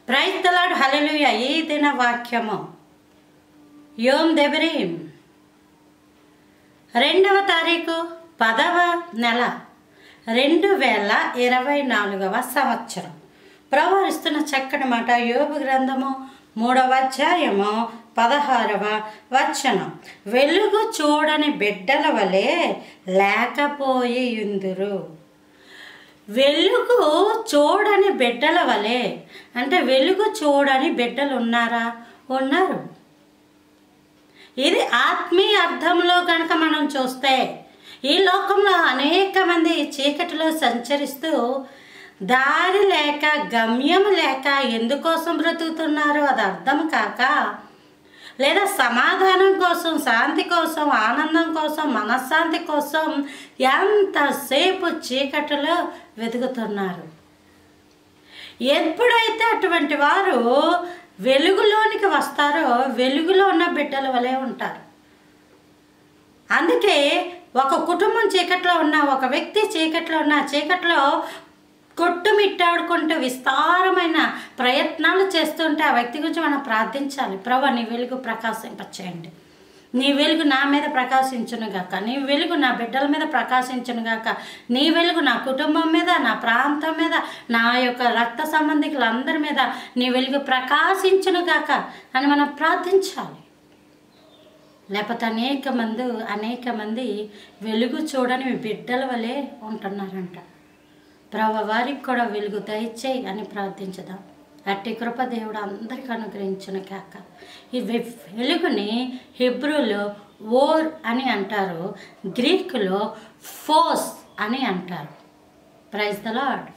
Praise the lord, హల్లెలూయా. ఈ దిన వాక్యము యోమ్ దెబరీం 2వ తారీఖు 10వ నెల 2024వ సంవత్సరం. ప్రభువు ఇస్తున్న చక్కటి మాట యోబు గ్రంథము 3వ అధ్యాయము 16వ వచనం. వెలుగు చూడని బిడ్డల వలె లేకపోయి యుందురు. వెలుగు చూడని బిడ్డల వలె అంటే వెలుగు చూడని బిడ్డలు ఉన్నారా? ఉన్నారు. ఇది ఆత్మీయ అర్థంలో కనుక మనం చూస్తే ఈ లోకంలో అనేక మంది చీకటిలో సంచరిస్తూ దారి లేక గమ్యం లేక ఎందుకోసం బ్రతుకుతున్నారు అది అర్థం కాక, లేదా సమాధానం కోసం, శాంతి కోసం, ఆనందం కోసం, మనశ్శాంతి కోసం ఎంతసేపు చీకటిలో వెతుకుతున్నారు. ఎప్పుడైతే అటువంటి వారు వెలుగులోనికి వస్తారో వెలుగులో ఉన్న బిడ్డల వలె ఉంటారు. అందుకే ఒక కుటుంబం చీకట్లో ఉన్న, ఒక వ్యక్తి చీకట్లో ఉన్న, చీకట్లో కొట్టుమిట్టాడుకుంటూ విస్తారమైన ప్రయత్నాలు చేస్తుంటే ఆ వ్యక్తి గురించి మనం ప్రార్థించాలి. ప్రభువా, నీ వెలుగు ప్రకాశింపచేయండి, నీ వెలుగు నా మీద ప్రకాశించునుగాక, నీ వెలుగు నా బిడ్డల మీద ప్రకాశించునుగాక, నీ వెలుగు నా కుటుంబం మీద, నా ప్రాంతం మీద, నా యొక్క రక్త సంబంధికులందరి మీద నీ వెలుగు ప్రకాశించునుగాక అని మనం ప్రార్థించాలి. లేకపోతే అనేక మంది వెలుగు చూడని బిడ్డల వలె ఉంటున్నారంట. ప్రభువా, వారికి కూడా వెలుగు దయచేయి అని ప్రార్థించుదాం. అట్టి కృప దేవుడు అందరికీ అనుగ్రహించును కాక. ఈ వెలుగుని హెబ్రూలో ఓర్ అని అంటారు, గ్రీకులో ఫోస్ అని అంటారు. Praise the lord.